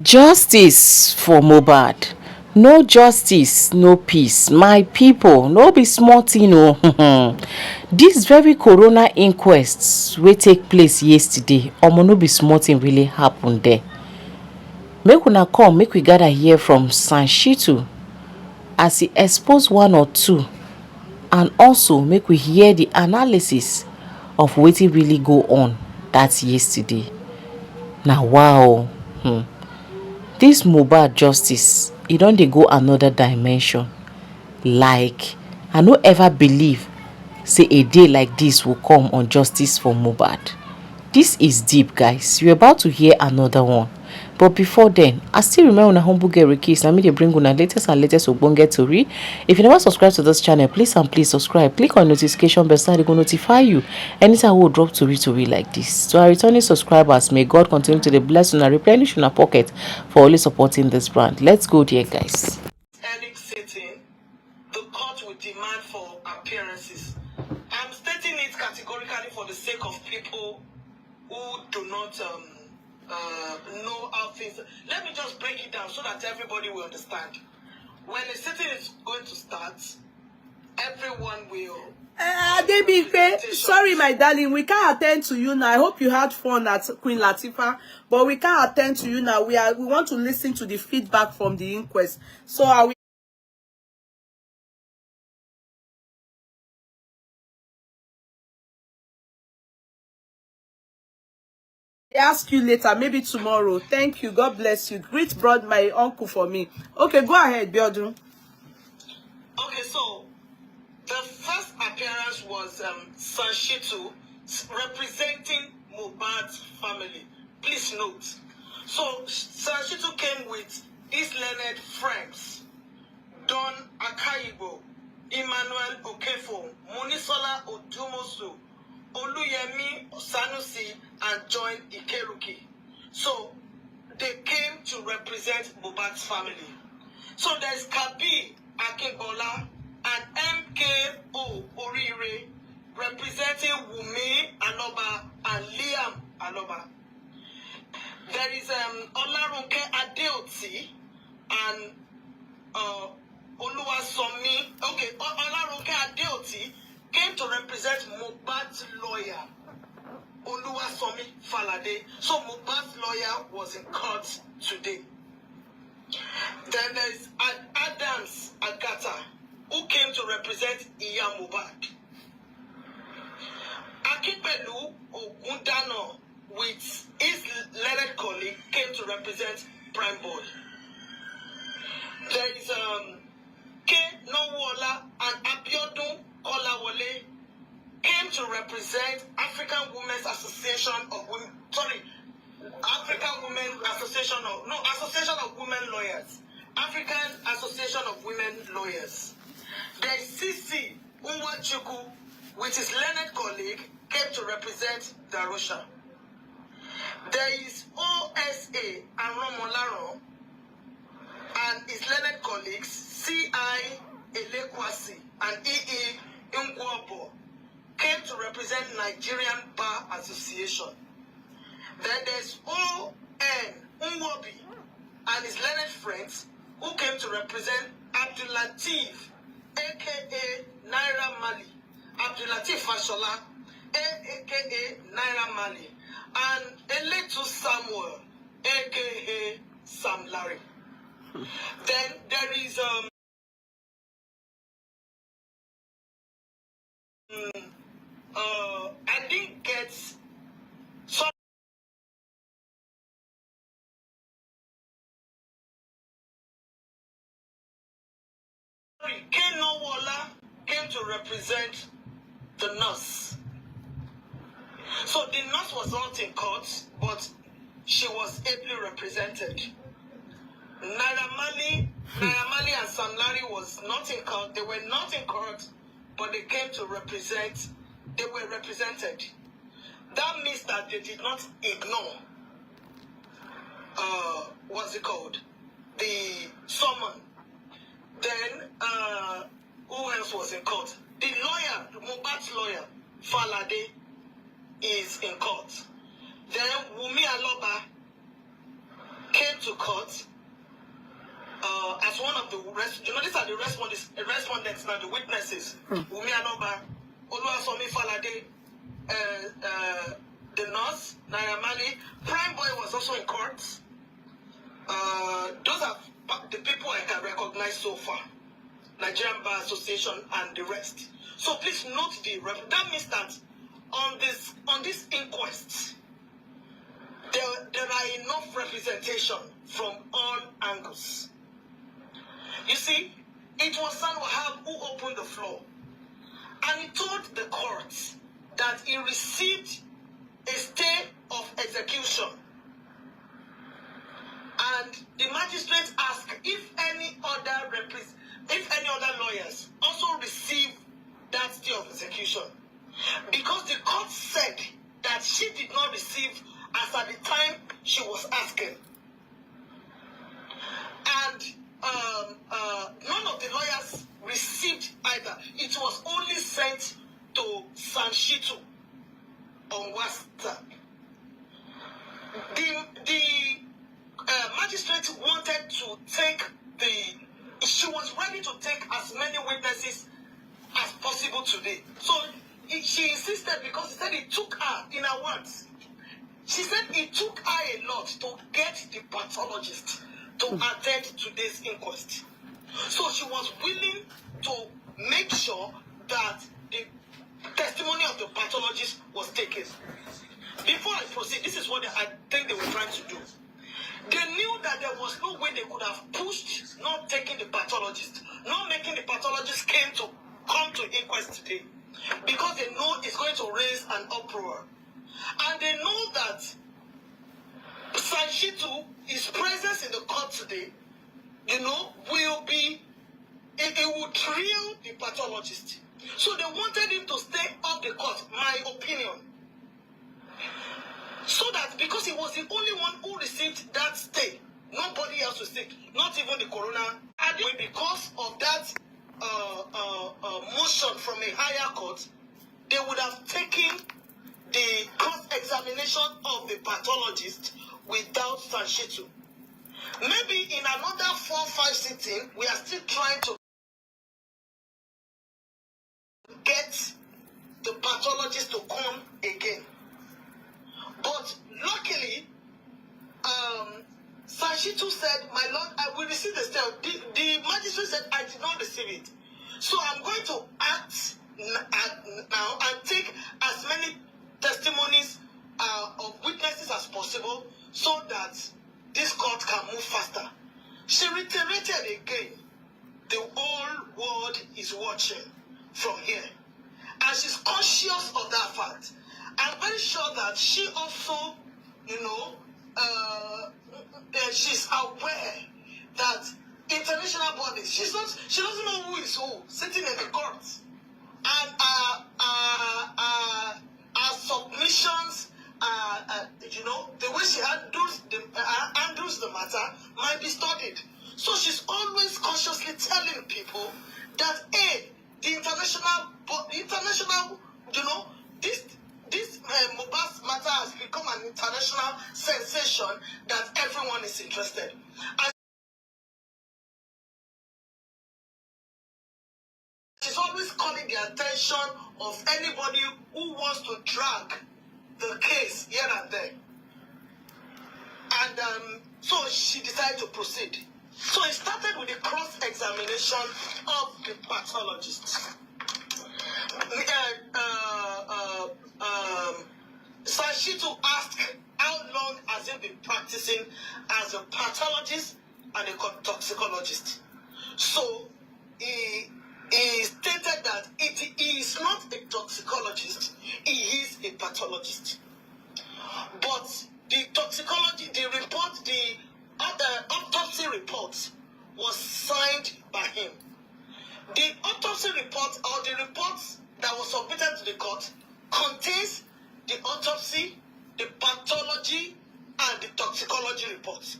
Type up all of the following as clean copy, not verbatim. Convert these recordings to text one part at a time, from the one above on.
Justice for Mohbad. No justice, no peace. My people, no be small thing o. This very corona inquest wey take place yesterday, no be small thing really happen there. Make una come, make we gather hear from shittu as he expose one or two, and also make we hear the analysis of wetin really go on that yesterday. Na wow. This Mohbad justice, e don dey go another dimension. Like, I no ever believe say a day like this will come on Justice for Mohbad. This is deep, guys. You're about to hear another one. But before then, I still remember una humble girl Rikis. Na me dey bring una latest ogbonge tori. If you never subscribe to this channel, please subscribe. Click on notification bell so that it go notify you anytime we drop tori like this. To our returning subscribers, may God continue to bless una, replenish una pocket for always supporting this brand. Let's go there, guys. Sitting, the court will demand for appearances. I'm stating it categorically for the sake of people who do not know how things. Let me just break it down so that everybody will understand. When a sitting is going to start, everyone will. Sorry, my darling, we can't attend to you now. I hope you had fun at Queen Latifah, but we can't attend to you now. We want to listen to the feedback from the inquest. So are we? Ask you later, maybe tomorrow. Thank you. God bless you. Greet brought my uncle for me. Okay, go ahead, Biodun. Okay, so the first appearance was shittu representing Mohbad's family. Please note. So shittu came with his learned friends, Don Akayibo, Emmanuel Okefo, Munisola Odumosu, Oluyemi Sanusi, and John Ikeruki. So they came to represent Mohbad's family. So there's Kabi Akinbola and MKO Orire representing Wumi Aloba and Liam Aloba. There is Olarunke Adeoti and Oluwasomi. Okay, Olarunke Adeoti came to represent Mohbad's lawyer, Oluwasomi Falade. So Mohbad's lawyer was in court today. Then there's Adams Agata, who came to represent Iya Mohbad. Akipelu Ogundano, with his learned colleague, came to represent Prime Boy. There is K. Nowola and Abiodun Kolawole came to represent African Women's Association of Women. Association of Women Lawyers. African Association of Women Lawyers. There is CC Unwachuku, with his learned colleague, came to represent Darusha. There is OSA and Romolaro and his learned colleagues, CI Elekwasi and EE Ngwobo, came to represent Nigerian Bar Association. Then there's ON Unwobi and his learned friends, who came to represent Abdulatif, aka Naira Mali, Abdulatif Fashola, aka Naira Mali, and Eletu Samuel, aka Sam Larry. Then there is I didn't get sorry. Keno Walla came to represent the nurse. So the nurse was not in court, but she was ably represented. Naira Mali and Sam Larry was not in court. They were not in court, but they came to represent. They were represented. That means that they did not ignore what's it called? The summon. Then who else was in court? The lawyer, Mohbad's lawyer, Falade, is in court. Then Wumi Aloba came to court as one of the these are the respondents now, the witnesses. Wumi Anoba, Oluwasomi Falade, the nurse, Naira Marley, Prime Boy was also in court. Those are the people I can recognize so far. Nigerian Bar Association and the rest. So please note that means that on this inquest, there are enough representation from all angles. You see, it was San Wahab who opened the floor, and he told the court that he received a stay of execution. And the magistrate asked if any other lawyers also received that stay of execution, because the court said that she did not receive as at the time she was asking. And none of the lawyers received either. It was only sent to Shittu on WhatsApp. The magistrate wanted to take she was ready to take as many witnesses as possible today. So she insisted, because she said it took her, in her words, she said it took her a lot to get the pathologist to attend today's inquest. So she was willing to make sure that the testimony of the pathologist was taken. Before I proceed, this is what I think they were trying to do. They knew that there was no way they could have pushed not taking the pathologist, not making the pathologist come to inquest today, because they know it's going to raise an uproar. And they know that Shittu, his presence in the court today, will be, it will thrill the pathologist. So they wanted him to stay off the court, my opinion. So that, because he was the only one who received that stay, nobody else received, not even the coroner. And because of that motion from a higher court, they would have taken the cross-examination of the pathologist without Shittu. Maybe in another 4-5 sitting, we are still trying to get the pathologist to come again. But luckily, Shittu said, "My lord, I will receive the stay." The magistrate said, "I did not receive it. So I'm going to act now and take as many testimonies of witnesses as possible so that this court can move faster." She reiterated again, the whole world is watching from here. And she's conscious of that fact. I'm very sure that she also, she's aware that international bodies, she doesn't know who is who sitting in the court. And our submissions, the way she handles the matter might be studied. So she's always consciously telling people that, hey, the international, this Mohbad matter has become an international sensation that everyone is interested. And she's always calling the attention of anybody who wants to drag the case here and there. And so she decided to proceed. So it started with the cross-examination of the pathologist. Shittu asked how long has he been practicing as a pathologist and a toxicologist. So he stated that he is not a toxicologist, he is a pathologist. But the toxicology, the autopsy report was signed by him. The autopsy report, or the reports that was submitted to the court, contains the autopsy, the pathology, and the toxicology report.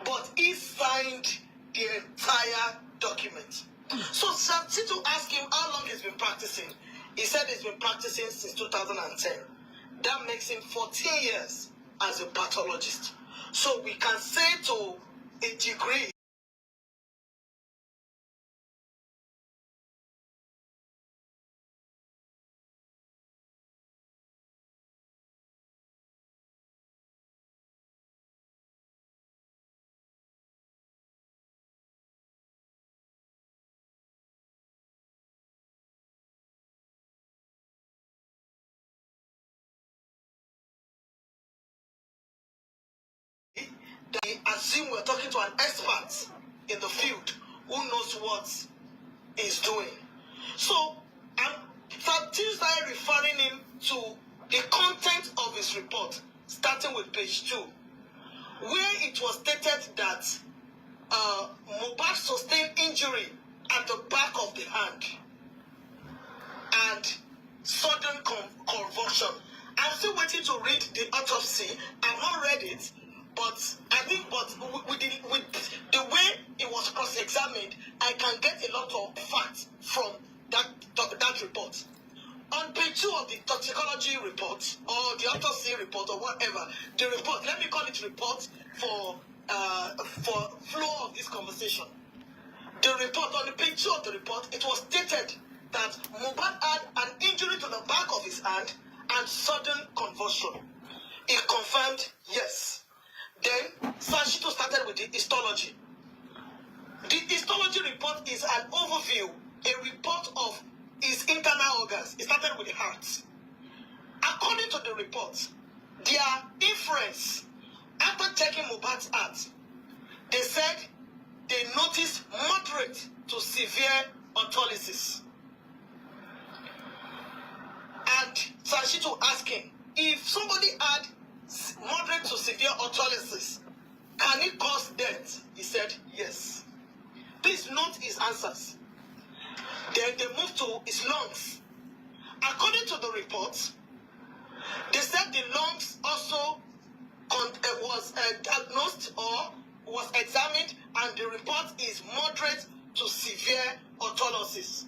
But he signed the entire document. So Shittu asked him how long he's been practicing. He said he's been practicing since 2010. That makes him 14 years as a pathologist. So we can say to a degree that we assume we're talking to an expert in the field who knows what he's doing. So I'm started referring him to the content of his report, starting with page 2, where it was stated that Mohbad sustained injury at the back of the hand and sudden convulsion. I'm still waiting to read the autopsy. I've not read it, but I think, with the way it was cross-examined, I can get a lot of facts from that report. On page 2 of the toxicology report, or the autopsy report, or whatever, the report, let me call it report for flow of this conversation. The report, on the page 2 of the report, it was stated that Mohbad had an injury to the back of his hand and sudden convulsion. It confirmed yes. Then Shittu started with the histology. The histology report is an overview, a report of his internal organs. It started with the heart. According to the report, their inference after checking Mohbad's heart, they said they noticed moderate to severe autolysis. And Shittu asking, if somebody had moderate to severe autolysis, can it cause death? He said yes. Please note his answers. Then they moved to his lungs. According to the report, they said the lungs also was diagnosed or was examined, and the report is moderate to severe autolysis.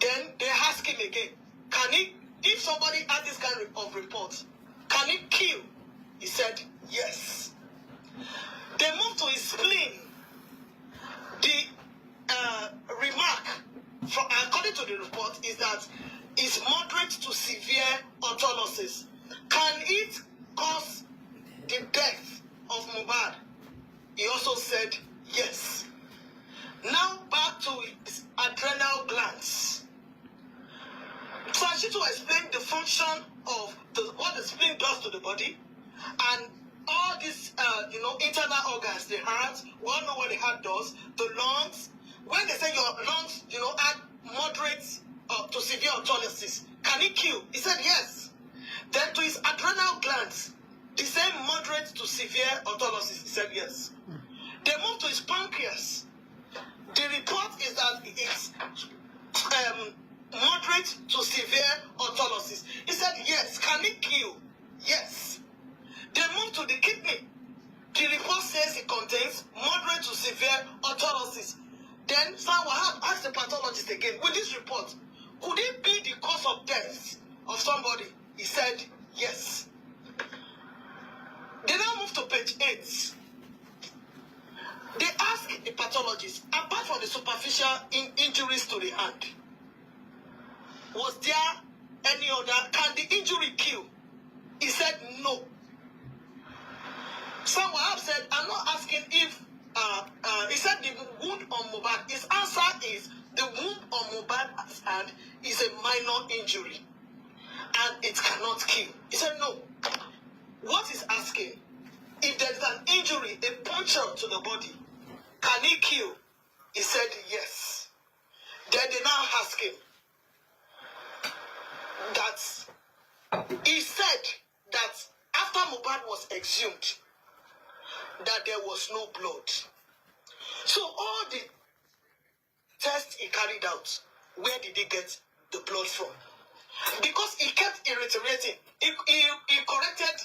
Then they asked him again, can it, if somebody had this kind of report, can it kill? He said yes. They moved to his spleen. The remark, according to the report, is that it's moderate to severe autolysis. Can it cause the death of Mohbad? He also said yes. Now back to his adrenal glands. Shittu explained the function of what the spleen does to the body, and all these, internal organs, the heart. We all know what the heart does. The lungs. When they say your lungs, had moderate to severe autolysis, can it kill? He said yes. Then to his adrenal glands, the same moderate to severe autolysis. He said yes. They moved to his pancreas. The report is that it's moderate to severe autolysis. He said yes. Can it kill? Yes. They moved to the kidney. The report says it contains moderate to severe autolysis. Then someone asked the pathologist again, with this report, could it be the cause of death of somebody? He said yes. They now move to page 8. They asked the pathologist, apart from the superficial injuries to the hand, was there any other, can the injury kill? He said no. Someone else said, I'm not asking if, he said the wound on Mohbad, his answer is the wound on Mohbad's hand is a minor injury and it cannot kill. He said no. What he's asking, if there's an injury, a puncture to the body, can it kill? He said yes. Then they now ask him that he said that after Mohbad was exhumed, that there was no blood. So all the tests he carried out, where did he get the blood from? Because he kept reiterating. He corrected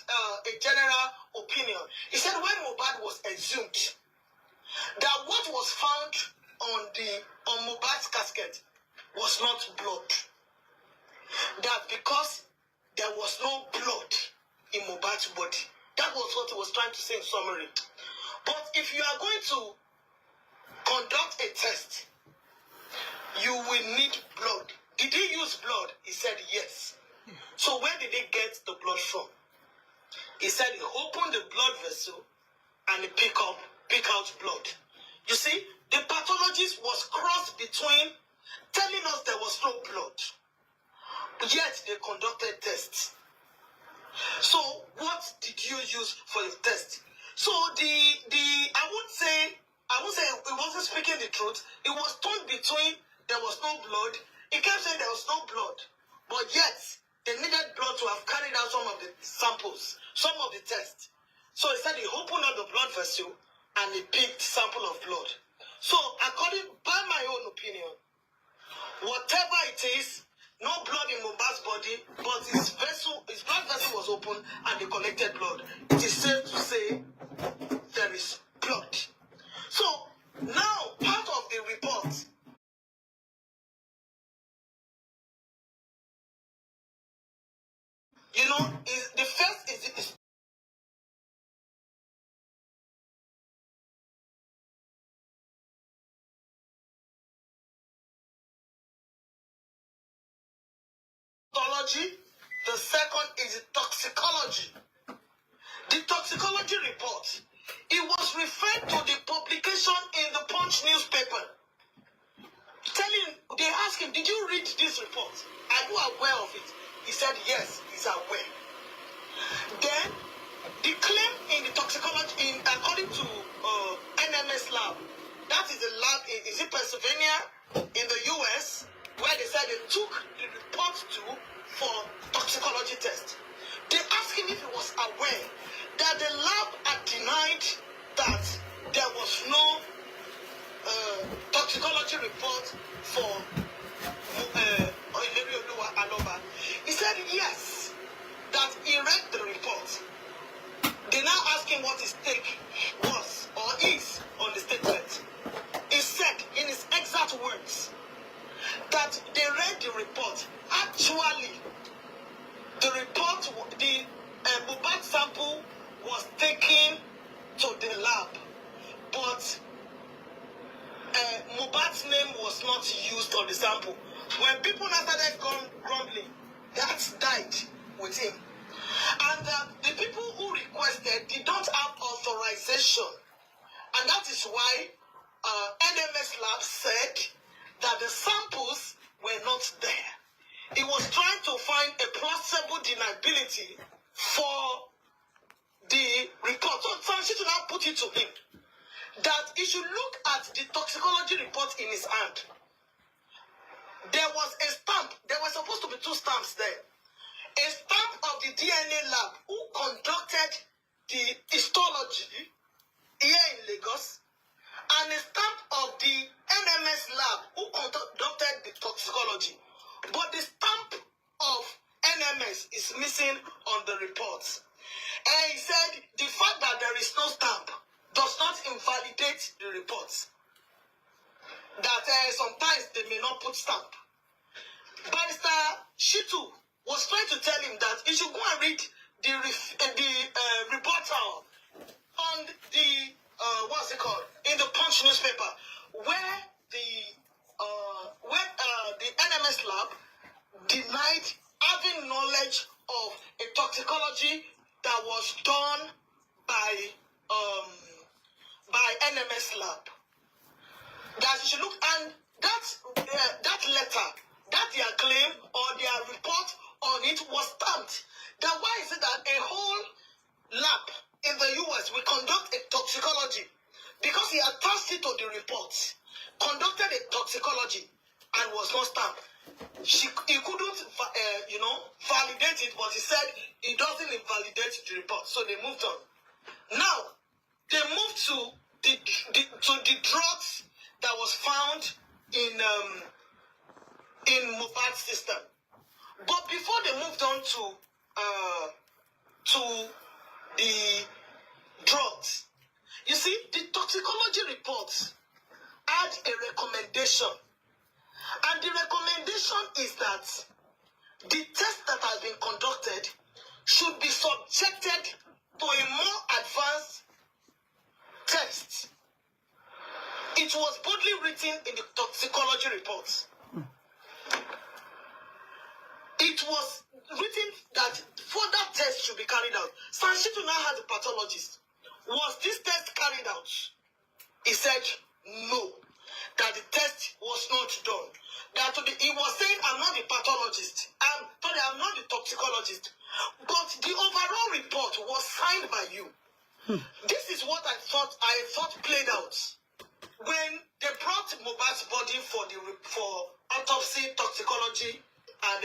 a general opinion. He said when Mohbad was exhumed, that what was found on Mohbad's casket was not blood. That because there was no blood in Mohbad's body, That was what he was trying to say in summary. But if you are going to conduct a test, you will need blood. Did he use blood? He said yes. So where did he get the blood from? He said he opened the blood vessel and he picked out blood. You see, the pathologist was crossed between telling us there was no blood, yet they conducted tests. So what did you use for your test? So I won't say it wasn't speaking the truth. It was torn between there was no blood. He kept saying there was no blood, but yet they needed blood to have carried out some of the samples, some of the tests. So he said he opened up the blood vessel and he picked sample of blood. So by my own opinion, whatever it is, no blood in Mohbad's body, but his blood vessel was open and they collected blood. It is safe to say there is blood. So now part of the report, you know, is the first is histology, the second is toxicology. The toxicology report, it was referred to the publication in the Punch newspaper. They asked him, did you read this report? Are you aware of it? He said yes, he's aware. Then the claim in the toxicology, according to NMS lab, that is a lab in Pennsylvania, in the US, where they said they took the report for toxicology test. They asked him if he was aware that the lab had denied that there was no toxicology report for he said yes, that he read the report. They now asked him what his take was or is on the statement. He said in his exact words that they read the report. Actually, the report, the Mohbad sample was taken to the lab, but Mohbad's name was not used on the sample. When people now started grumbling, that died with him. And the people who requested did not have authorization. And that is why NMS Lab said that the samples were not there. He was trying to find a plausible deniability for the report. So Shittu now put it to him that he should look at the toxicology report in his hand. There was a stamp. There were supposed to be two stamps there. A stamp of the DNA lab who conducted the histology here in Lagos, and a stamp of the NMS lab who conducted the toxicology. But the stamp of NMS is missing on the reports. And he said the fact that there is no stamp does not invalidate the reports. That sometimes they may not put stamp. Barrister Shittu was trying to tell him that he should go and read the rebuttal on the what's it called, in the Punch newspaper, where the NMS lab denied having knowledge of a toxicology that was done by NMS lab. That you should look, and that letter, that their claim or their report on it was stamped. Then why is it that a whole lab in the US will conduct a toxicology? Because he attached it to the report, conducted a toxicology and was not stamped. He couldn't, validate it, but he said it doesn't invalidate the report. So they moved on. Now, they moved to the drugs that was found in Mohbad's system. But before they moved on to the drugs, you see, the toxicology reports had a recommendation. And the recommendation is that the test that has been conducted should be subjected to a more advanced test. It was boldly written in the toxicology report. It was written that further tests should be carried out. Shittu now has a pathologist. Was this test carried out? He said no, that the test was not done. He was saying, I'm not the pathologist. I'm not the toxicologist. But the overall report was signed by you. This is what I thought played out when they brought Mohbad's body for autopsy, toxicology, and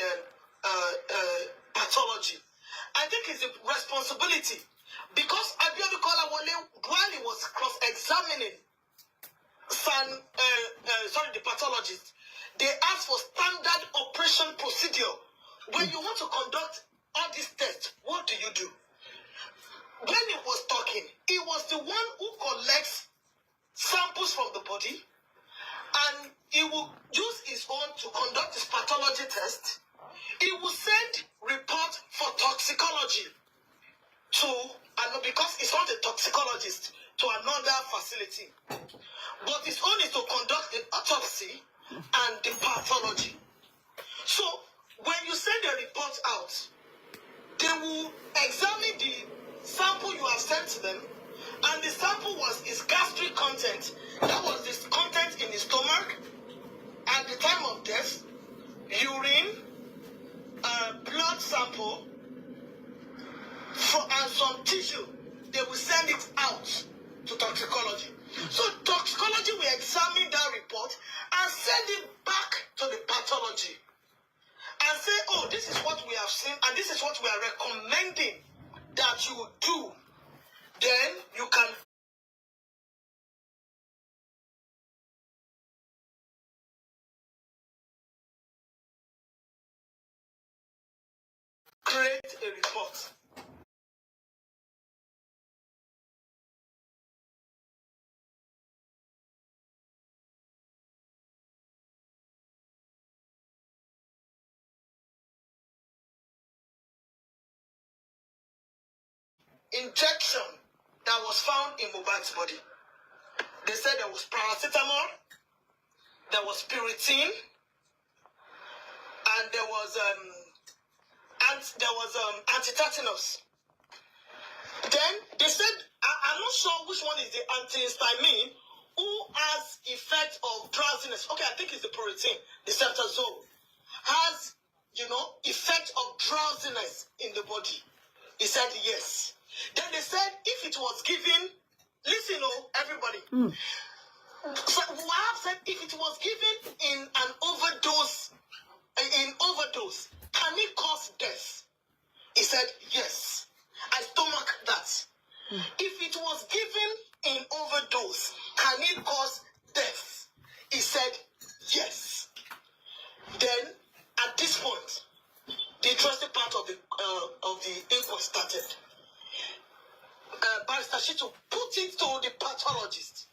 pathology. I think it's a responsibility because Abiodun Kolawole, while he was cross-examining the pathologist, they asked for standard operation procedure. When you want to conduct all these tests, what do? When he was talking, he was the one who collects samples from the body, and he will use his own to conduct his pathology test. He will send report for toxicology because he's not a toxicologist, to another facility. But his own is to conduct the autopsy and the pathology. So when you send a report out, they will examine the sample you have sent to them, and the sample was his gastric content. That was the content in his stomach at the time of death, urine, blood sample, and some tissue. They will send it out to toxicology. So toxicology will examine that report and send it back to the pathology and say, oh, this is what we have seen and this is what we are recommending that you do. Then you can create a report. Injection that was found in Mohbad's body. They said there was paracetamol, there was piritin, and there was antitetanus. Then they said, I'm not sure which one is the antihistamine who has effect of drowsiness. Okay, I think it's the piritin, the ceftriaxone, has effect of drowsiness in the body. He said yes. Then they said if it was given, listen, everybody. So Wahab said if it was given in an overdose, can it cause death? He said yes. I stomach that. If it was given in overdose, can it cause death? He said yes. Then at this point, the interesting part of the inquest started. Barrister Shittu put it to the pathologist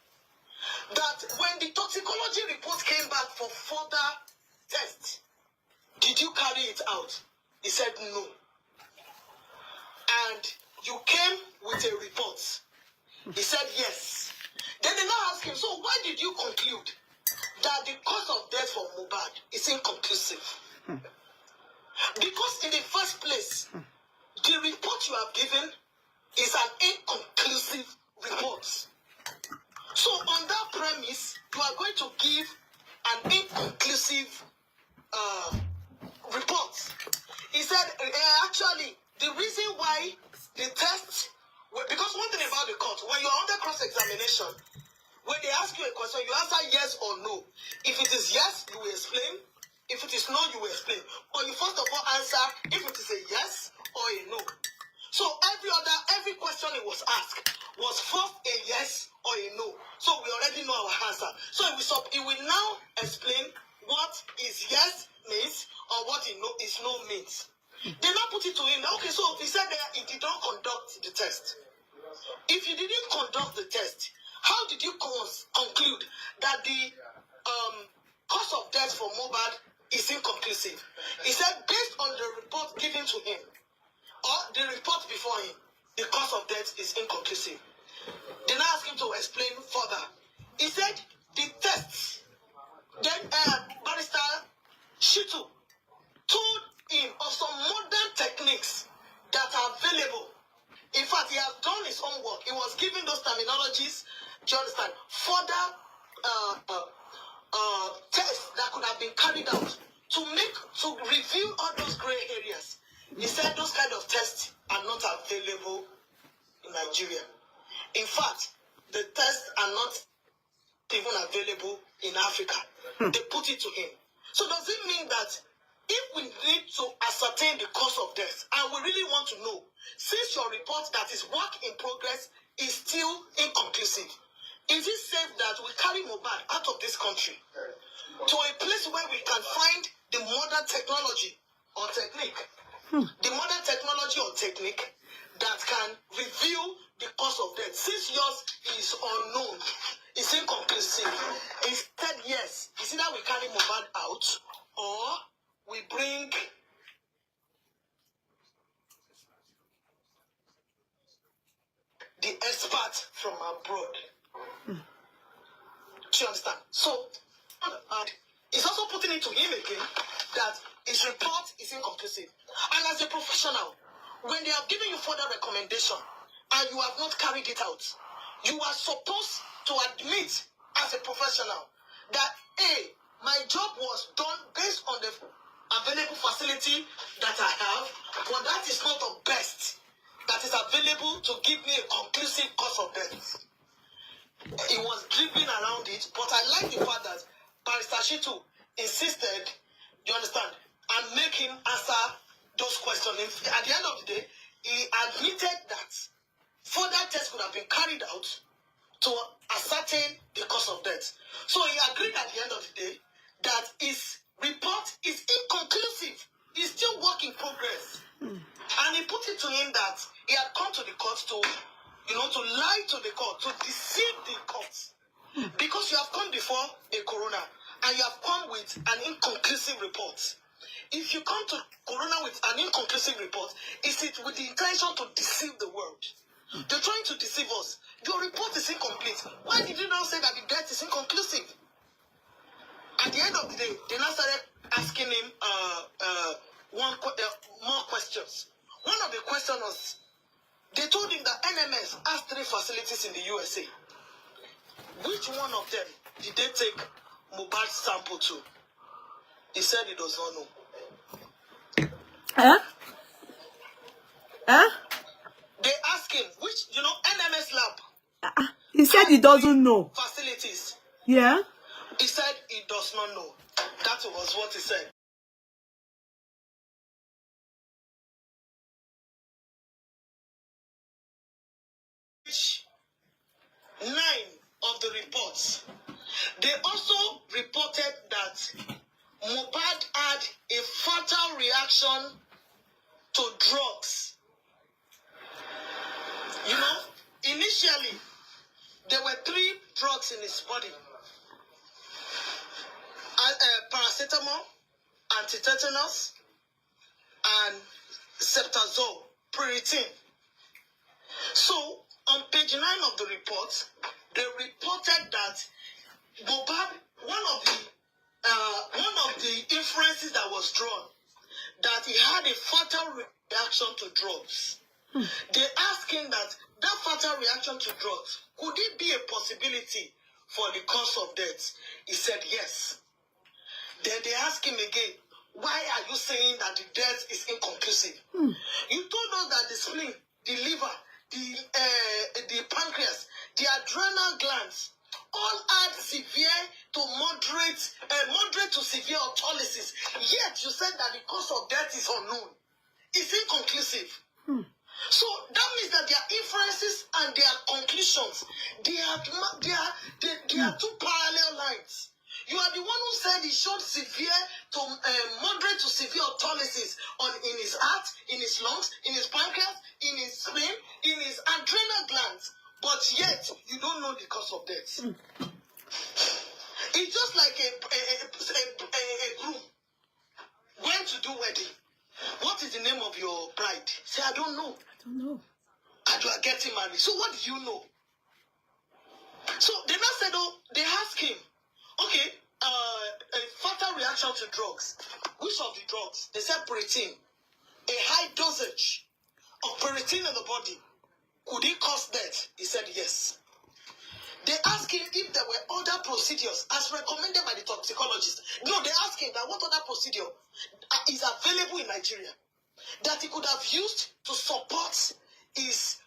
that when the toxicology report came back for further tests, did you carry it out? He said no. And you came with a report. He said yes. Then they now asked him, so why did you conclude that the cause of death for Mohbad is inconclusive? Because in the first place, the report you have given is an inconclusive report. So on that premise, you are going to give an inconclusive report. He said, actually, the reason why the test, because one thing about the court, when you're under cross-examination, when they ask you a question, you answer yes or no. If it is yes, you will explain. If it is no, you will explain. But you first of all answer if it is a yes or a no. So every question it was asked was first a yes or a no. So we already know our answer. So it will now explain what is yes means or what is no means. They now put it to him. Okay, so he said that he did not conduct the test. If you didn't conduct the test, how did you conclude that the cause of death for Mohbad is inconclusive? He said based on the report given to him or the report before him, the cause of death is inconclusive. They now asked him to explain further. He said the tests. Then Barrister Shittu told him of some modern techniques that are available. In fact, he has done his own work. He was giving those terminologies, do you understand, further tests that could have been carried out to reveal all those gray areas. He said those kind of tests are not available in Nigeria. In fact, the tests are not even available in Africa. They put it to him. So does it mean that if we need to ascertain the cause of death, and we really want to know, since your report that is work in progress is still inconclusive, is it safe that we carry Mohbad out of this country to a place where we can find the modern technology or technique, the modern technology or technique that can reveal the cause of death? Since yours is unknown, it's inconclusive. Instead, yes, it's either we carry Mohbad out or we bring the expert from abroad. Do you understand? So, it's also putting it to him again that his report is inconclusive. And as a professional, when they have given you further recommendation and you have not carried it out, you are supposed to admit as a professional that, A, my job was done based on the available facility that I have, but that is not the best that is available to give me a conclusive cause of death. He was dribbling around it, but I like the fact that Barrister Shittu insisted, you understand, and make him answer those questions. At the end of the day, he admitted that further tests could have been carried out to ascertain the cause of death. So he agreed at the end of the day that his report is inconclusive. It's still work in progress. And he put it to him that he had come to the court to, to lie to the court, to deceive the court. Because you have come before a coroner and you have come with an inconclusive report. If you come to coroner with an inconclusive report, is it with the intention to deceive the world? They're trying to deceive us. Your report is incomplete. Why did you not say that the death is inconclusive? At the end of the day, they now started asking him more questions. One of the questions was, they told him that NMS has 3 facilities in the USA. Which one of them did they take Mohbad's sample to? He said he does not know. They asked him, which, NMS lab. He said he doesn't know. Facilities. Yeah. He said he does not know. That was what he said. Page 9 of the reports, they also reported that Mohbad had a fatal reaction to drugs. Initially, there were 3 drugs in his body. Paracetamol, antitetanus, and septazole, Piriton. So, on page 9 of the report, they reported that Mohbad, one of the inferences that was drawn, that he had a fatal reaction to drugs. They asked him that fatal reaction to drugs, could it be a possibility for the cause of death? He said yes. Then they asked him again, why are you saying that the death is inconclusive? You told us that the spleen, the liver, the pancreas, the adrenal glands, all had severe to moderate to severe autolysis. Yet you said that the cause of death is unknown. It's inconclusive. So that means that their inferences and their conclusions, they are 2 parallel lines. You are the one who said he showed severe to moderate to severe autolysis in his heart, in his lungs, in his pancreas, in his spleen, in his adrenal glands. But yet, you don't know the cause of death. It's just like a groom went to do wedding. What is the name of your bride? Say, I don't know. and you are getting married. So what do you know? So they now said, oh, they asked him, okay, a fatal reaction to drugs. Which of the drugs? They said protein. A high dosage of protein in the body. Could it cause death? He said yes. They asked him if there were other procedures as recommended by the toxicologist. No, they asked him that what other procedure is available in Nigeria that he could have used to support his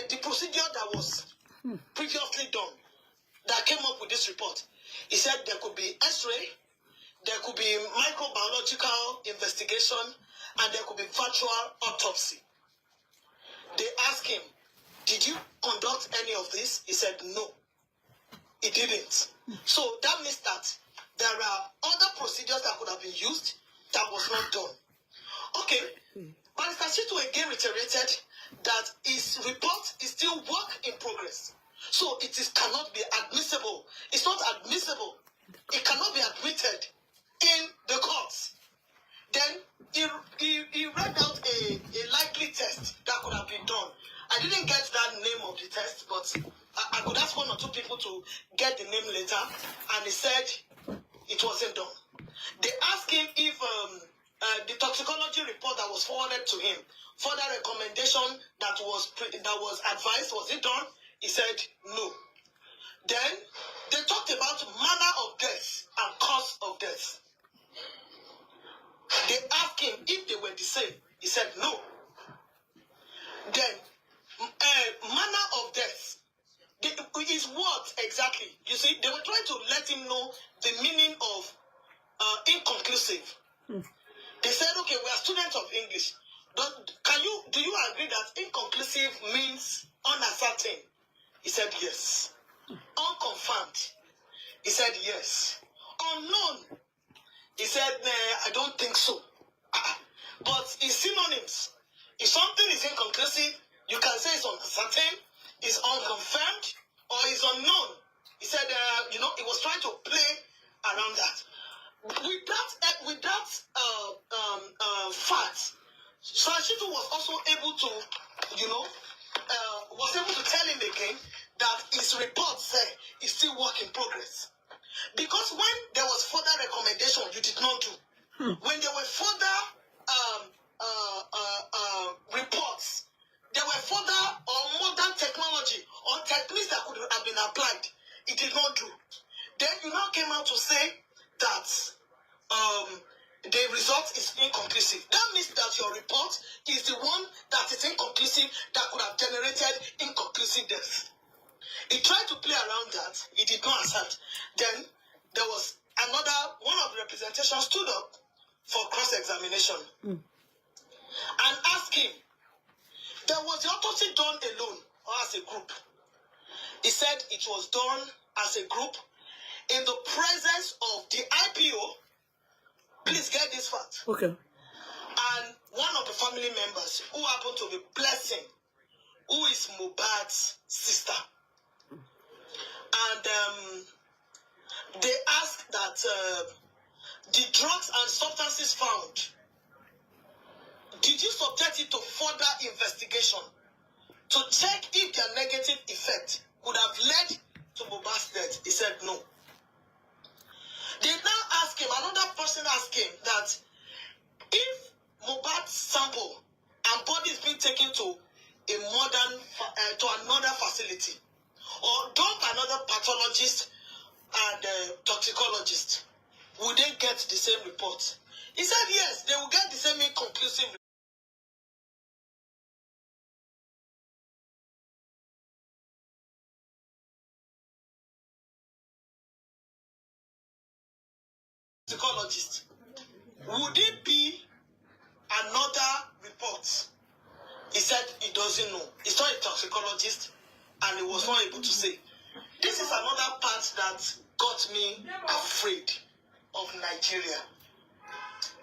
the procedure that was previously done that came up with this report. He said there could be X-ray, there could be microbiological investigation, and there could be virtual autopsy. They asked him, did you conduct any of this? He said no, he didn't. So that means that there are other procedures that could have been used that was not done. Okay, Barrister Shittu again reiterated that his report is still work in progress. So it cannot be admissible. It's not admissible. It cannot be admitted in the courts. Then he read out a likely test that could have been done. I didn't get that name of the test, but I could ask one or two people to get the name later, and he said it wasn't done. They asked him if the toxicology report that was forwarded to him, further recommendation that was advised, was it done? He said no. Then they talked about manner of death and cause of death. They asked him if they were the same. He said no. Then manner of death is what exactly? You see, they were trying to let him know the meaning of inconclusive. They said, okay, we are students of English. Do you agree that inconclusive means uncertain? He said yes. Unconfirmed? He said yes. Unknown? He said, nah, I don't think so. But it's synonyms. If something is inconclusive, you can say it's uncertain, it's unconfirmed, or it's unknown. He said, he was trying to play around that. With that fact, Shittu was also able to, was able to tell him again that his report said it's still work in progress. Because when there was further recommendation, you did not do. When there were further reports, there were further or modern technology or techniques that could have been applied, it did not do. Then you now came out to say that the result is inconclusive. That means that your report is the one that is inconclusive, that could have generated inconclusive death. He tried to play around that. He did not accept. Then there was one of the representations stood up for cross-examination and asked him, there was the autopsy done alone or as a group? He said it was done as a group in the presence of the IPO. Please get this fact. Okay. And one of the family members who happened to be Blessing, who is Mohbad's sister. And they asked that the drugs and substances found, did you subject it to further investigation to check if their negative effect could have led to Mohbad's death? He said no. They now ask him, another person asked him that if Mohbad's sample and body is being taken to another facility, or dump another pathologist and toxicologist, will they get the same report? He said yes, they will get the same inconclusive toxicologist. Would it be another report? He said he doesn't know. He's not a toxicologist, and he was not able to say. This is another part that got me afraid of Nigeria.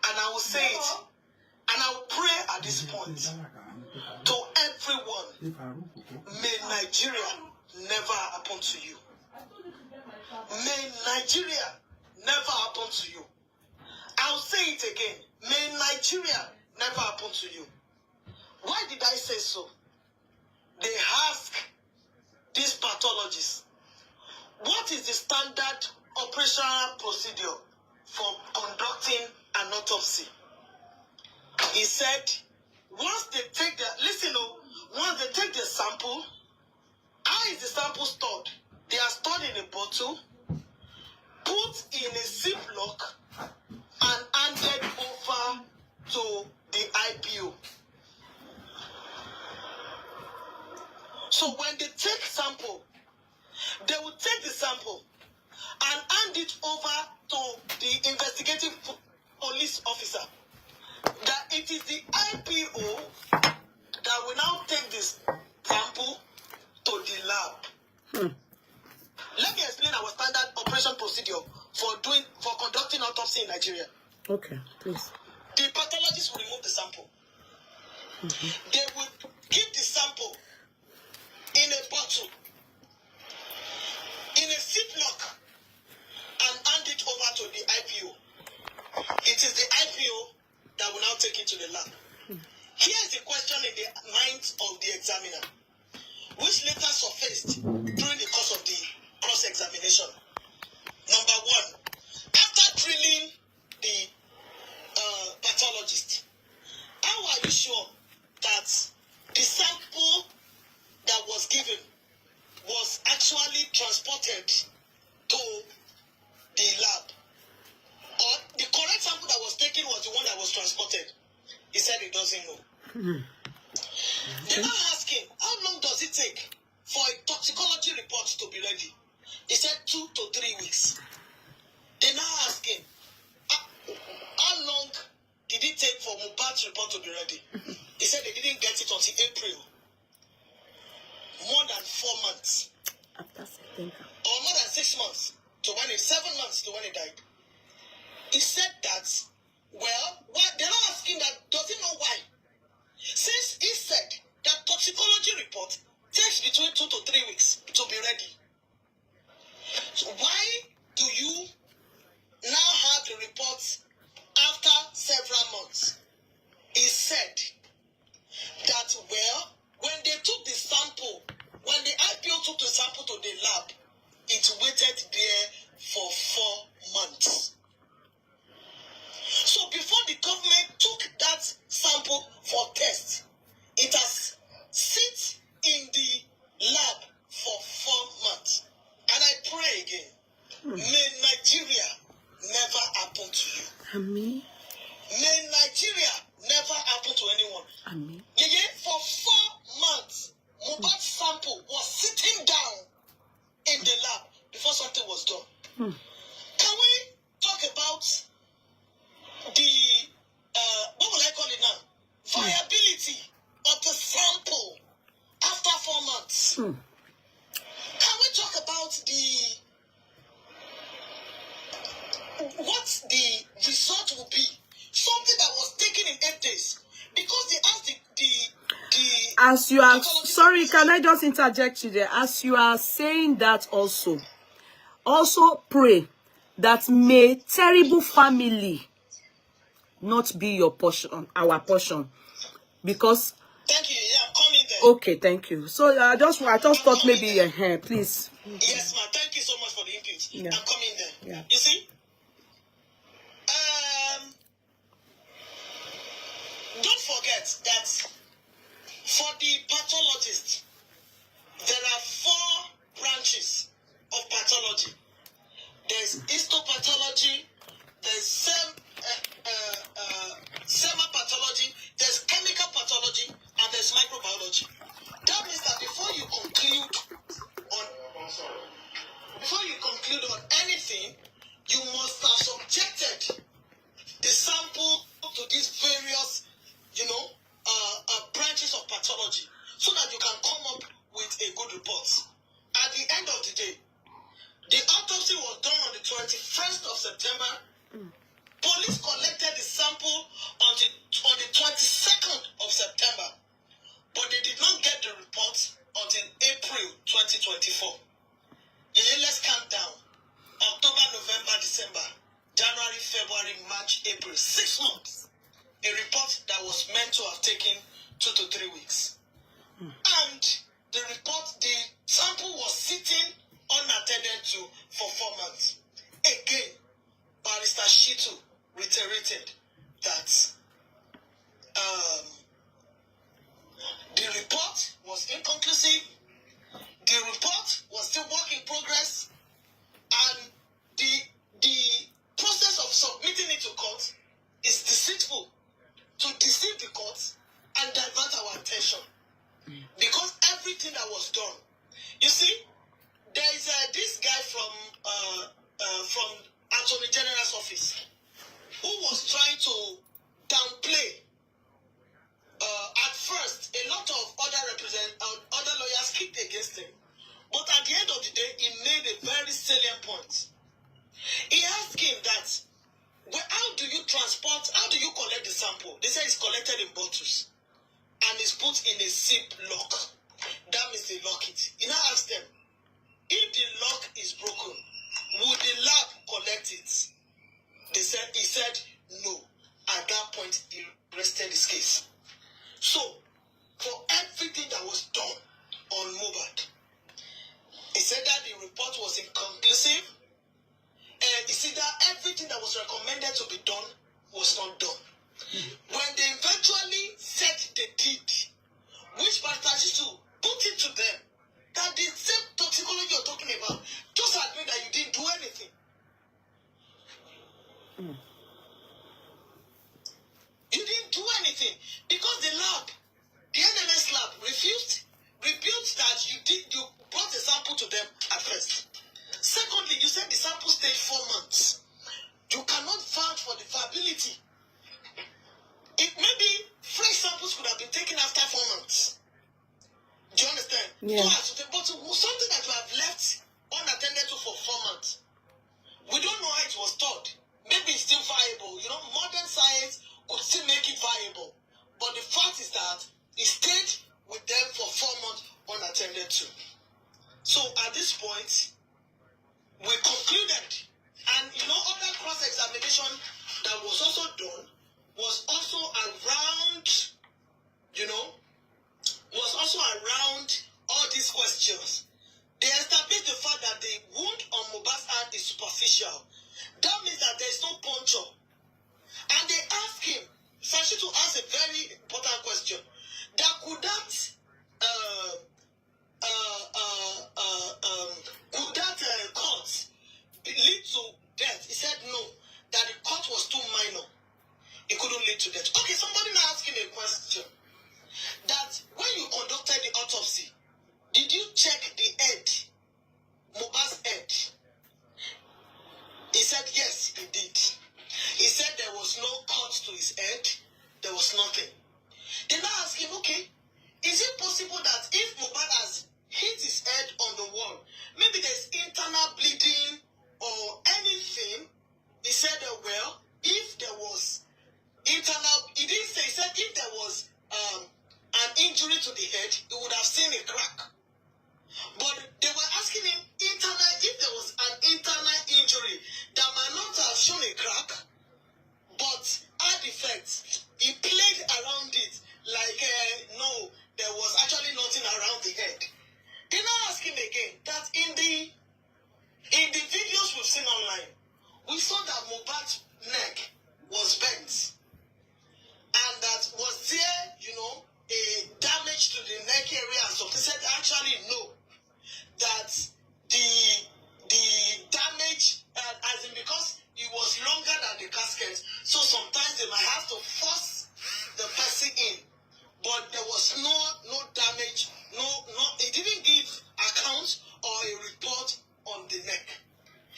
And I will say it, and I will pray at this point to everyone, may Nigeria never happen to you. May Nigeria never happen to you. I'll say it again. May Nigeria never happen to you. Why did I say so? they ask these pathologists, what is the standard operational procedure for conducting an autopsy? He said, once they take once they take the sample, how is the sample stored? They are stored in a bottle, put in a Ziploc, and handed over to the IPO. So when they take sample, they will take the sample and hand it over to the investigative police officer. That it is the IPO that will now take this sample to the lab. Let me explain our standard operation procedure for conducting autopsy in Nigeria. Okay, please. The pathologist will remove the sample. They will keep the sample in a bottle, in a Ziploc, and hand it over to the IPO. It is the IPO that will now take it to the lab. Here is a question in the minds of the examiner, which later surfaced during the course of the cross-examination. Number one, after drilling the pathologist, how are you sure that the sample that was given was actually transported to the lab? Or the correct sample that was taken was the one that was transported? He said he doesn't know. They now ask him, how long does it take for a toxicology report to be ready? He said 2 to 3 weeks. They now ask him, how long did it take for Mohbad's report to be ready? He said they didn't get it until April. More than 4 months. After September. Or more than 6 months to when 7 months to when he died. He said that, well, they're not asking that, does he know why? Since he said that toxicology report takes between 2 to 3 weeks to be ready. So why do you now have the reports after several months? He said that, well, when they took the sample, when the IPO took the sample to the lab, it waited there for 4 months. So before the government took that sample for test, it has sit in the lab for 4 months. And I pray again, may Nigeria never happen to you. Amen. May Nigeria never happen to anyone. Amen. Again, for 4 months, Mohbad's sample was sitting down in the lab before something was done. Can we talk about the, what will I call it now? Viability of the sample after 4 months? Can we talk about what the result will be? Something that was taken in 8 days. Because they asked as you are, sorry, can I just interject you there? As you are saying that also pray that may terrible family not be your portion, our portion. Because thank you, yeah, I'm coming there. okay, thank you. So I just thought maybe please. Yes, ma'am. Thank you so much for the input. Yeah. I'm coming there. Yeah. You see? Don't forget that for the pathologist, there are 4 branches of pathology. There's histopathology, there's semapathology, there's chemical pathology, and there's microbiology. That means that before you conclude on anything, you must have subjected the sample to these various, branches of pathology, so that you can come up with a good report. At the end of the day, the autopsy was done on the 21st of September. Police collected the sample on the 22nd of September, but they did not get the report until April 2024. Let's count down. October, November, December, January, February, March, April, 6 months. A report that was meant to have taken 2 to 3 weeks. And months. Again, Barrister Shittu reiterated that the report was inconclusive, the report was still work in progress, and the process of submitting it to court is deceitful to deceive the court and divert our attention. Because everything that was done, you see, there is this guy from Attorney General's office who was trying to downplay. At first, a lot of other lawyers kicked against him, but at the end of the day, he made a very salient point. He asked him that, well, how do you collect the sample? They say it's collected in bottles and it's put in a zip lock. That means they lock it. He now asked them, if the lock is broken, would the lab collect it? He said no. At that point, he rested his case. So, for everything that was done on Mohbad, he said that the report was inconclusive, and he said that everything that was recommended to be done was not done. When they eventually said they did, which Barrister to put it to them, that the same toxicology you're talking about, just admit that you didn't do anything. You didn't do anything because the NMS lab rebuked that you brought a sample to them at first. Secondly, you said the sample stayed 4 months. You cannot vouch for the viability. It maybe fresh samples could have been taken after 4 months. Do you understand? Yeah. But something that you have left unattended to for 4 months, we don't know how it was stored. Maybe it's still viable. You know, modern science could still make it viable. But the fact is that it stayed with them for 4 months unattended to. So at this point, we concluded, and you know, other cross-examination that was also done was also around, all these questions. They established the fact that the wound on Mohbad's hand is superficial. That means that there is no puncture. And they asked him, Sēçrēt asked a very important question, that could that cut lead to death? He said no, that the cut was too minor. It couldn't lead to death. Okay, somebody now asking a question, that when you conducted the autopsy, did you check the head, Mohbad's head? He said yes, he did. He said there was no cut to his head, there was nothing. They now ask him, okay, is it possible that if Mohbad has hit his head on the wall, maybe there's internal bleeding or anything? He said, well, if there was internal, he didn't say, he said if there was an injury to the head, he would have seen a crack. But they were asking him if there was an internal injury that might not have shown a crack, but had effects. He played around it like, no, there was actually nothing around the head. They now ask him again that in the videos we've seen online, we saw that Mohbad's neck was bent. And that was there, a damage to the neck area and so they said actually no. That the damage, as in because it was longer than the casket, so sometimes they might have to force the person in. But there was no damage, it didn't give account or a report on the neck.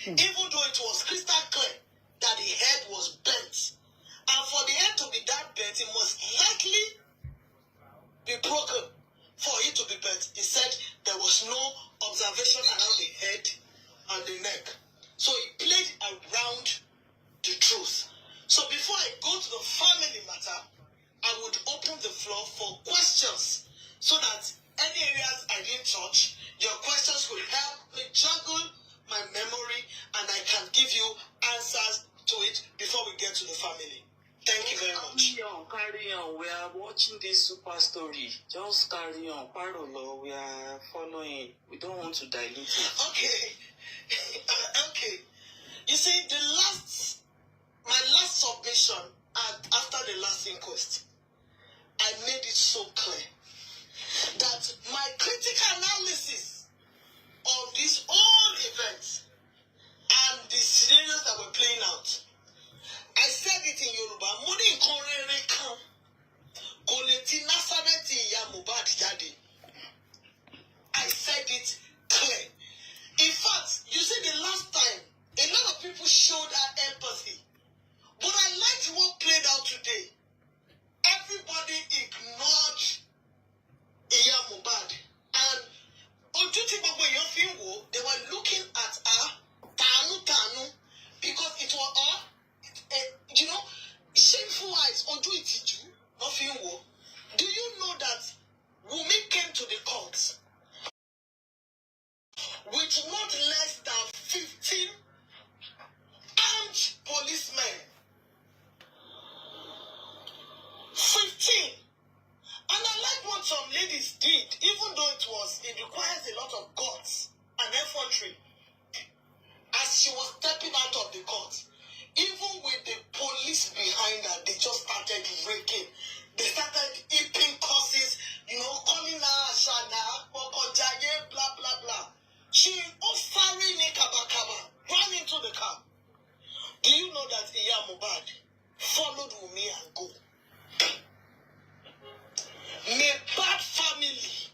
Even though it was crystal clear that the head was bent. And for the head to be that bent, it must likely be broken for it to be bent. He said there was no observation around the head and the neck. So he played around the truth. So before I go to the family matter, I would open the floor for questions so that any areas I didn't touch, your questions will help me juggle my memory and I can give you answers to it before we get to the family. Thank you very much. Carry on. We are watching this super story. Just carry on. Parolo, we are following. We don't want to dilute it. Okay. so clear that my critical analysis of this whole event and the scenarios that were playing out, I said it in Yoruba. Money korere kan koleti Nazareth ya Mohbad jáde. I said it clear. In fact, you see, the last time a lot of people showed our empathy, but I liked what played out today. Everybody ignored Iya Mohbad, and they were looking at her tanu because it was shameful eyes. Do you know that Wunmi came to the court with not less than 15 armed policemen? 15. And I like what some ladies did, even though it requires a lot of guts and effrontery. As she was stepping out of the court, even with the police behind her, they just started raking. They started heaping curses, calling her Ashana, Bokojaye, blah, blah, blah. She ran into the car. Do you know that Iya Mohbad followed Wunmi and go? May bad family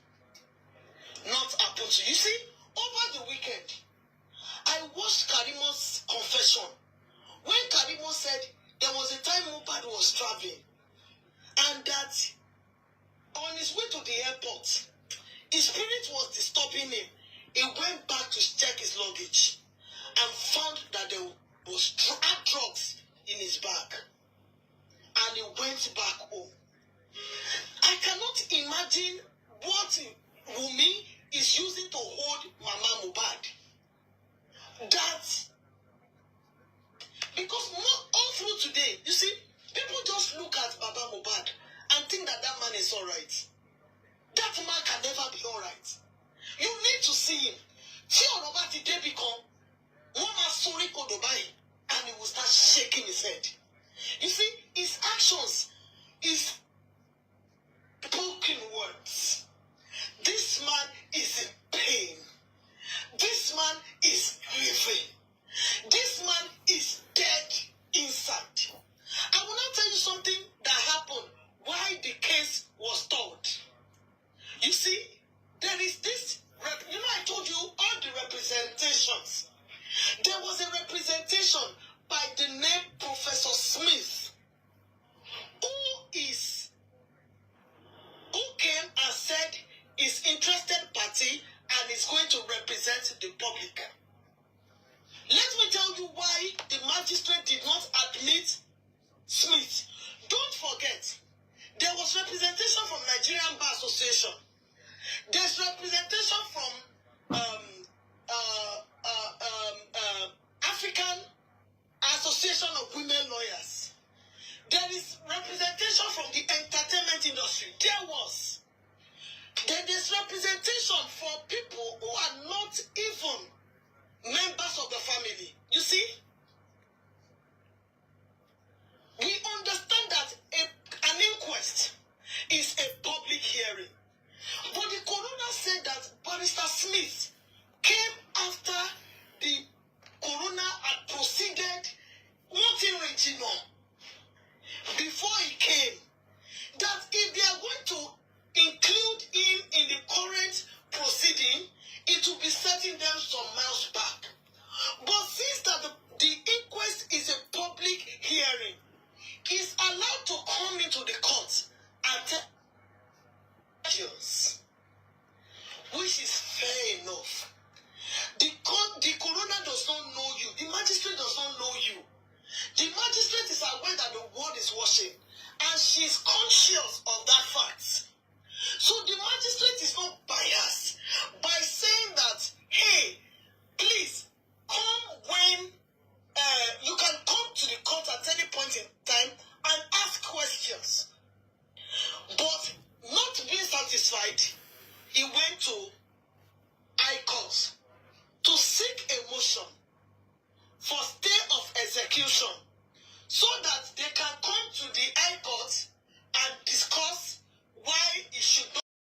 not happen to you. You see, over the weekend, I watched Karimo's confession. When Karimo said there was a time Mohbad was traveling and that on his way to the airport, his spirit was disturbing him. He went back to check his luggage and found that there was drugs in his bag. And he went back home. I cannot imagine what Wunmi is using to hold Mama Mohbad. That, because all through today, you see, people just look at Baba Mohbad and think that that man is alright. That man can never be alright. You need to see him. See Orobati day become Mama Sori Kodobai, and he will start shaking his head. You see, his actions, his spoken words. This man is in pain. This man is grieving. This man is dead inside. I will now tell you something that happened why the case was told. You see, there is this, I told you all the representations. There was a representation by the name Professor Smith, who came and said is interested party and is going to represent the public. Let me tell you why the magistrate did not admit Smith. Don't forget, there was representation from Nigerian Bar Association. There's representation from African Association of Women Lawyers. There is representation from the entertainment industry. There's representation for people who are not even members of the family. You see? We understand that an inquest is a public hearing. But the coroner said that Barrister Smith came after the coroner had proceeded wanting Regina before he came. That if they are going to include him in the current proceeding, it will be setting them some miles back. But since that the inquest is a public hearing, he's allowed to come into the court and tell questions, which is fair enough. The coroner does not know you. The magistrate does not know you. The magistrate is aware that the world is watching, and she is conscious of that fact. So the magistrate is not biased by saying that, hey, please come when you can come to the court at any point in time and ask questions. But not being satisfied, he went to High Court to seek a motion for stay of execution so that they